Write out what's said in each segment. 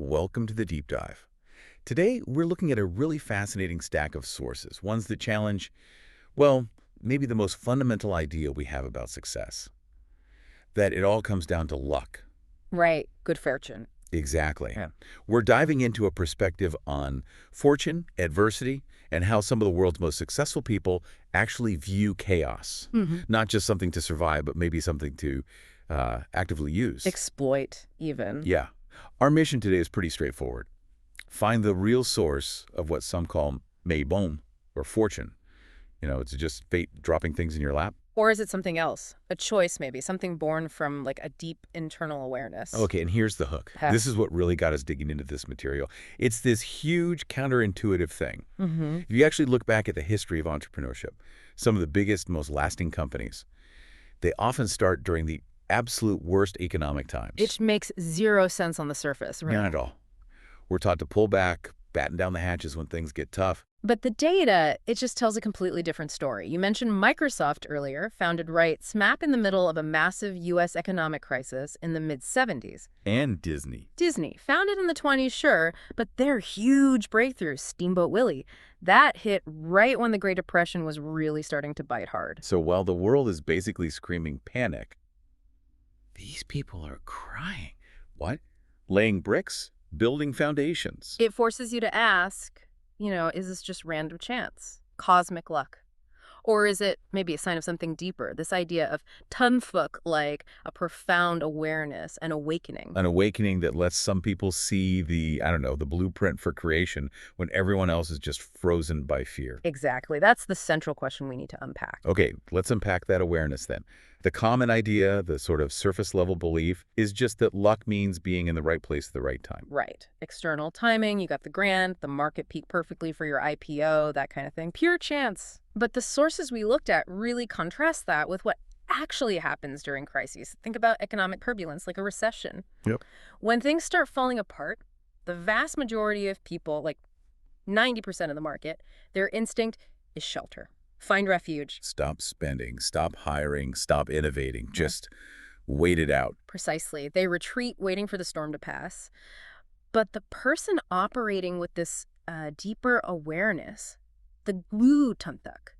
Welcome to the deep dive. Today, we're looking at a really fascinating stack of sources, ones that challenge, well, maybe the most fundamental idea we have about success, that it all comes down to luck. Right. Good fortune. Exactly. Yeah. We're diving into a perspective on fortune, adversity, and how some of the world's most successful people actually view chaos. Not just something to survive, but maybe something to actively use. Exploit, even. Yeah. Our mission today is pretty straightforward. Find the real source of what some call bon or fortune. It's just fate dropping things in your lap. Or is it something else? A choice, maybe. Something born from, like, a deep internal awareness. Okay, and here's the hook. Huh. This is what really got us digging into this material. It's this huge counterintuitive thing. If you actually look back at the history of entrepreneurship, some of the biggest, most lasting companies, they often start during the absolute worst economic times. It makes zero sense on the surface, right? Not at all. We're taught to pull back, batten down the hatches when things get tough. But the data, it just tells a completely different story. You mentioned Microsoft earlier, founded right smack in the middle of a massive U.S. economic crisis in the mid-'70s. And Disney. Disney, founded in the 20s, sure, but their huge breakthrough, Steamboat Willie, that hit right when the Great Depression was really starting to bite hard. So while the world is basically screaming panic, these people are crying. What? Laying bricks? Building foundations. It forces you to ask, is this just random chance? Cosmic luck? Or is it maybe a sign of something deeper? This idea of tunfuk, like a profound awareness and awakening. An awakening that lets some people see the blueprint for creation when everyone else is just frozen by fear. Exactly. That's the central question we need to unpack. Okay, let's unpack that awareness then. The common idea, the sort of surface level belief, is just that luck means being in the right place at the right time. Right. External timing, you got the grant, the market peaked perfectly for your IPO, that kind of thing. Pure chance. But the sources we looked at really contrast that with what actually happens during crises. Think about economic turbulence, like a recession. Yep. When things start falling apart, the vast majority of people, like 90% of the market, their instinct is shelter. Find refuge. Stop spending, stop hiring, stop innovating. Just wait it out. Precisely. They retreat, waiting for the storm to pass. But the person operating with this deeper awareness, the glue tunthak,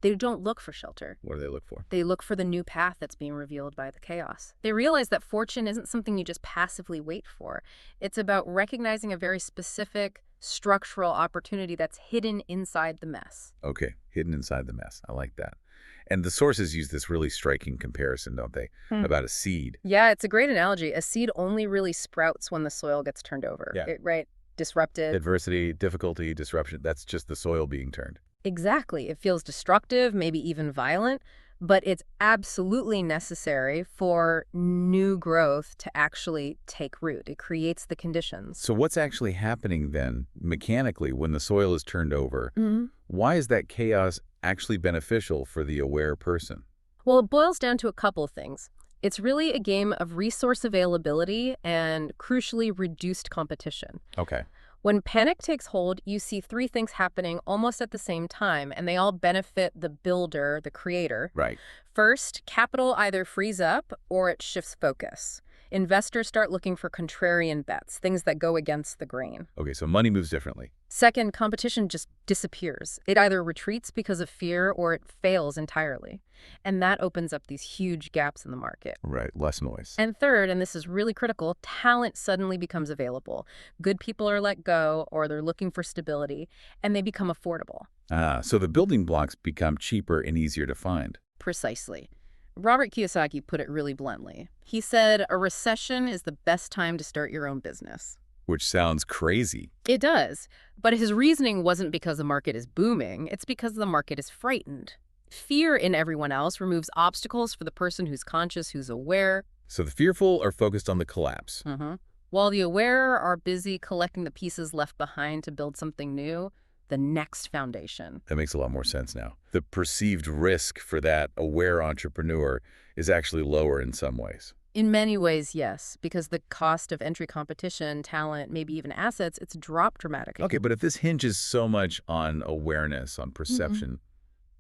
they don't look for shelter. What do they look for? They look for the new path that's being revealed by the chaos. They realize that fortune isn't something you just passively wait for. It's about recognizing a very specific structural opportunity that's hidden inside the mess. Okay, hidden inside the mess. I like that. And the sources use this really striking comparison, don't they, about a seed. Yeah, it's a great analogy. A seed only really sprouts when the soil gets turned over. Yeah. Right? Disrupted. Adversity, difficulty, disruption, that's just the soil being turned. Exactly. It feels destructive, maybe even violent, but it's absolutely necessary for new growth to actually take root. It creates the conditions. So what's actually happening then, mechanically, when the soil is turned over? Why is that chaos actually beneficial for the aware person? Well, it boils down to a couple things. It's really a game of resource availability and, crucially, reduced competition. Okay. When panic takes hold, you see three things happening almost at the same time, and they all benefit the builder, the creator. Right. First, capital either frees up or it shifts focus. Investors start looking for contrarian bets, things that go against the grain. Okay, so money moves differently. Second, competition just disappears. It either retreats because of fear or it fails entirely. And that opens up these huge gaps in the market. Right, less noise. And third, and this is really critical, talent suddenly becomes available. Good people are let go or they're looking for stability, and they become affordable. So the building blocks become cheaper and easier to find. Precisely. Robert Kiyosaki put it really bluntly. He said, a recession is the best time to start your own business. Which sounds crazy. It does. But his reasoning wasn't because the market is booming. It's because the market is frightened. Fear in everyone else removes obstacles for the person who's conscious, who's aware. So the fearful are focused on the collapse. While the aware are busy collecting the pieces left behind to build something new, the next foundation. That makes a lot more sense now. The perceived risk for that aware entrepreneur is actually lower in some ways. In many ways, yes, because the cost of entry competition, talent, maybe even assets, it's dropped dramatically. Okay, but if this hinges so much on awareness, on perception,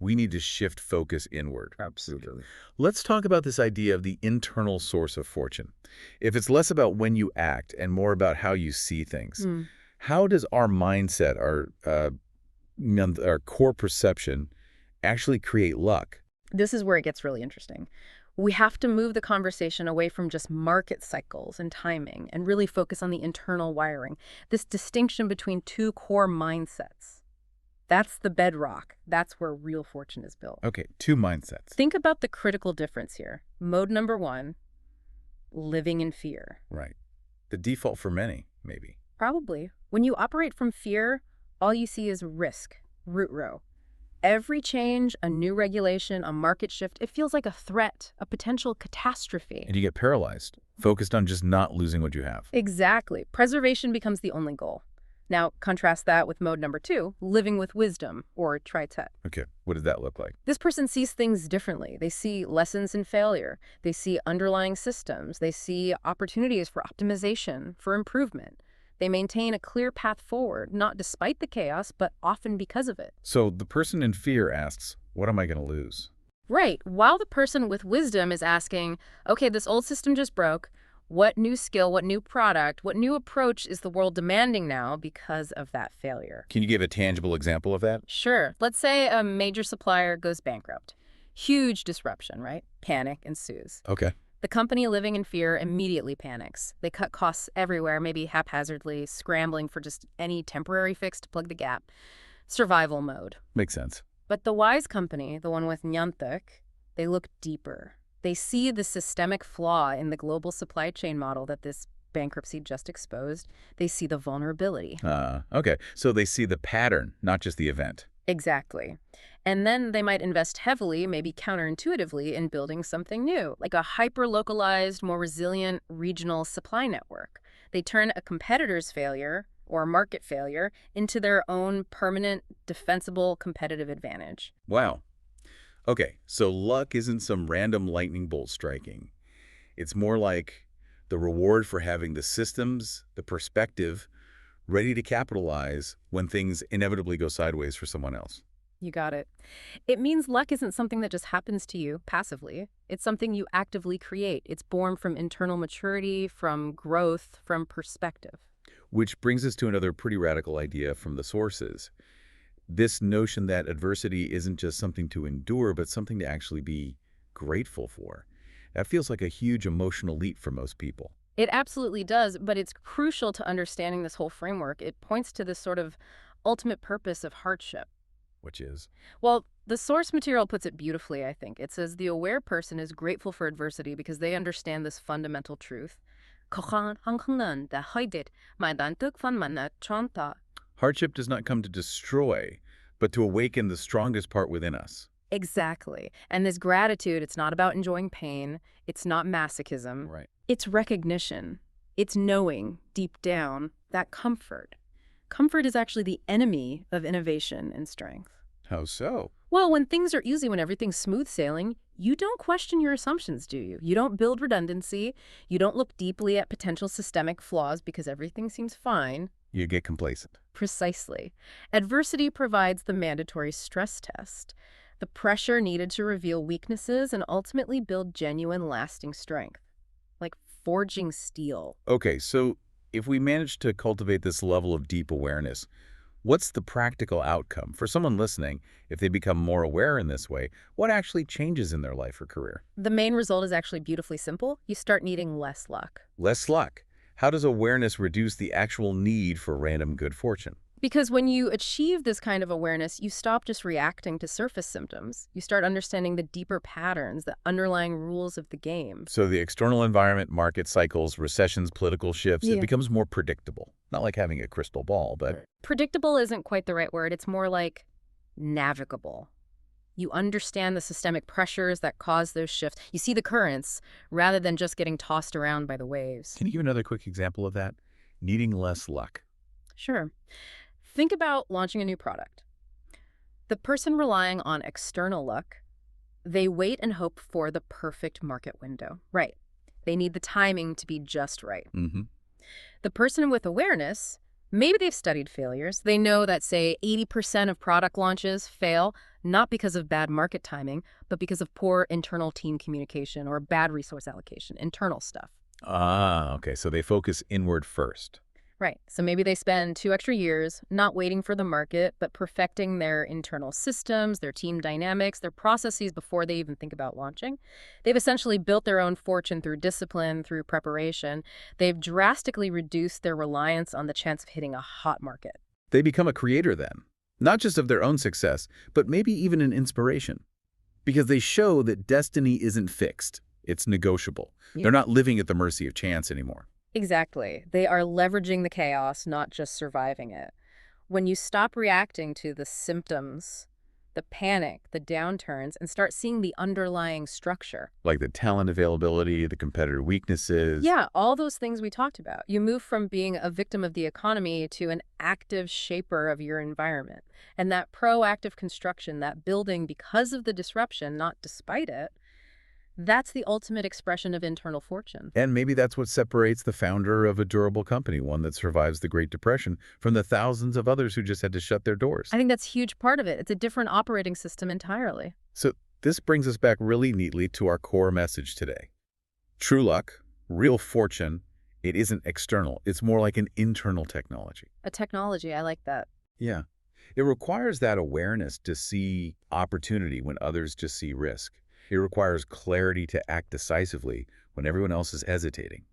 We need to shift focus inward. Absolutely. Let's talk about this idea of the internal source of fortune. If it's less about when you act and more about how you see things, how does our mindset, our core perception, actually create luck? This is where it gets really interesting. We have to move the conversation away from just market cycles and timing and really focus on the internal wiring, this distinction between two core mindsets. That's the bedrock. That's where real fortune is built. Okay, two mindsets. Think about the critical difference here. Mode number one, living in fear. Right. The default for many, maybe. Probably. When you operate from fear, all you see is risk, root row. Every change, a new regulation, a market shift, it feels like a threat, a potential catastrophe. And you get paralyzed, focused on just not losing what you have. Exactly. Preservation becomes the only goal. Now, contrast that with mode number two, living with wisdom, or tritet. Okay, what does that look like? This person sees things differently. They see lessons in failure. They see underlying systems. They see opportunities for optimization, for improvement. They maintain a clear path forward, not despite the chaos, but often because of it. So the person in fear asks, what am I going to lose? Right. While the person with wisdom is asking, okay, this old system just broke. What new skill, what new product, what new approach is the world demanding now because of that failure? Can you give a tangible example of that? Sure. Let's say a major supplier goes bankrupt. Huge disruption, right? Panic ensues. Okay. The company living in fear immediately panics. They cut costs everywhere, maybe haphazardly, scrambling for just any temporary fix to plug the gap. Survival mode. Makes sense. But the wise company, the one with Nyantek, they look deeper. They see the systemic flaw in the global supply chain model that this bankruptcy just exposed. They see the vulnerability. Okay. So they see the pattern, not just the event. Exactly. And then they might invest heavily, maybe counterintuitively, in building something new, like a hyper-localized, more resilient regional supply network. They turn a competitor's failure or market failure into their own permanent, defensible competitive advantage. Wow. Okay, so luck isn't some random lightning bolt striking. It's more like the reward for having the systems, the perspective, ready to capitalize when things inevitably go sideways for someone else. You got it. It means luck isn't something that just happens to you passively. It's something you actively create. It's born from internal maturity, from growth, from perspective. Which brings us to another pretty radical idea from the sources. This notion that adversity isn't just something to endure, but something to actually be grateful for. That feels like a huge emotional leap for most people. It absolutely does, but it's crucial to understanding this whole framework. It points to this sort of ultimate purpose of hardship. Which is? Well, the source material puts it beautifully, I think. It says the aware person is grateful for adversity because they understand this fundamental truth. Hardship does not come to destroy, but to awaken the strongest part within us. Exactly. And this gratitude, it's not about enjoying pain. It's not masochism. Right. It's recognition. It's knowing deep down that comfort. Comfort is actually the enemy of innovation and strength. How so? Well, when things are easy, when everything's smooth sailing, you don't question your assumptions, do you? You don't build redundancy. You don't look deeply at potential systemic flaws because everything seems fine. You get complacent. Precisely. Adversity provides the mandatory stress test, the pressure needed to reveal weaknesses and ultimately build genuine, lasting strength, like forging steel. Okay, so if we manage to cultivate this level of deep awareness, what's the practical outcome? For someone listening, if they become more aware in this way, what actually changes in their life or career? The main result is actually beautifully simple. You start needing less luck. Less luck. How does awareness reduce the actual need for random good fortune? Because when you achieve this kind of awareness, you stop just reacting to surface symptoms. You start understanding the deeper patterns, the underlying rules of the game. So the external environment, market cycles, recessions, political shifts, Yeah. it becomes more predictable. Not like having a crystal ball, but Predictable isn't quite the right word. It's more like navigable. You understand the systemic pressures that cause those shifts. You see the currents rather than just getting tossed around by the waves. can you give another quick example of that? Needing less luck. Sure. Think about launching a new product. The person relying on external luck, they wait and hope for the perfect market window. Right. They need the timing to be just right. Mm-hmm. The person with awareness, Maybe they've studied failures. They know that, say, 80% of product launches fail not because of bad market timing, but because of poor internal team communication or bad resource allocation, internal stuff. Ah, okay. So they focus inward first. Right. So maybe they spend 2 extra years not waiting for the market, but perfecting their internal systems, their team dynamics, their processes before they even think about launching. They've essentially built their own fortune through discipline, through preparation. They've drastically reduced their reliance on the chance of hitting a hot market. They become a creator then, not just of their own success, but maybe even an inspiration. Because they show that destiny isn't fixed. It's negotiable. Yeah. They're not living at the mercy of chance anymore. Exactly. They are leveraging the chaos, not just surviving it. When you stop reacting to the symptoms, the panic, the downturns, and start seeing the underlying structure. Like the talent availability, the competitor weaknesses. Yeah, all those things we talked about. You move from being a victim of the economy to an active shaper of your environment. And that proactive construction, that building because of the disruption, not despite it, that's the ultimate expression of internal fortune. And maybe that's what separates the founder of a durable company, one that survives the Great Depression, from the thousands of others who just had to shut their doors. I think that's a huge part of it. It's a different operating system entirely. So this brings us back really neatly to our core message today. True luck, real fortune, it isn't external. It's more like an internal technology. A technology, I like that. Yeah. It requires that awareness to see opportunity when others just see risk. It requires clarity to act decisively when everyone else is hesitating.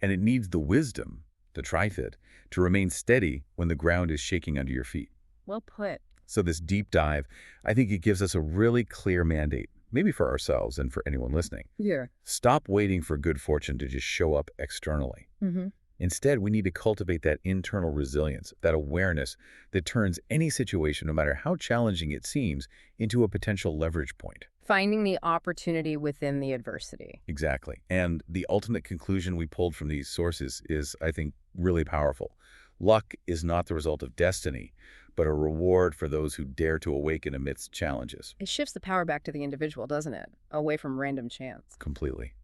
And it needs the wisdom, the TriFit, to remain steady when the ground is shaking under your feet. Well put. So this deep dive, I think it gives us a really clear mandate, maybe for ourselves and for anyone listening. Yeah. Stop waiting for good fortune to just show up externally. Mm-hmm. Instead, we need to cultivate that internal resilience, that awareness that turns any situation, no matter how challenging it seems, into a potential leverage point. Finding the opportunity within the adversity. Exactly. And the ultimate conclusion we pulled from these sources is, I think, really powerful. Luck is not the result of destiny, but a reward for those who dare to awaken amidst challenges. It shifts the power back to the individual, doesn't it? Away from random chance. Completely.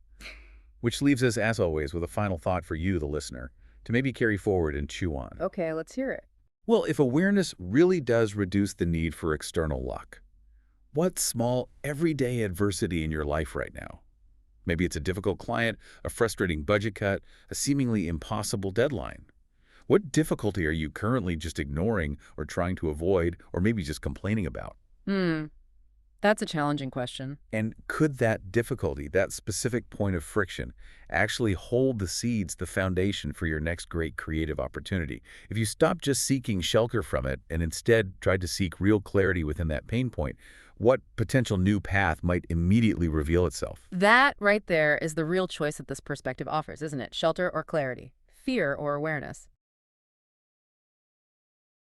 Which leaves us, as always, with a final thought for you, the listener, to maybe carry forward and chew on. Okay, let's hear it. Well, if awareness really does reduce the need for external luck, what small, everyday adversity in your life right now? Maybe it's a difficult client, a frustrating budget cut, a seemingly impossible deadline. What difficulty are you currently just ignoring or trying to avoid or maybe just complaining about? That's a challenging question. And could that difficulty, that specific point of friction, actually hold the seeds, the foundation for your next great creative opportunity? If you stop just seeking shelter from it and instead tried to seek real clarity within that pain point, what potential new path might immediately reveal itself? That right there is the real choice that this perspective offers, isn't it? Shelter or clarity, fear or awareness.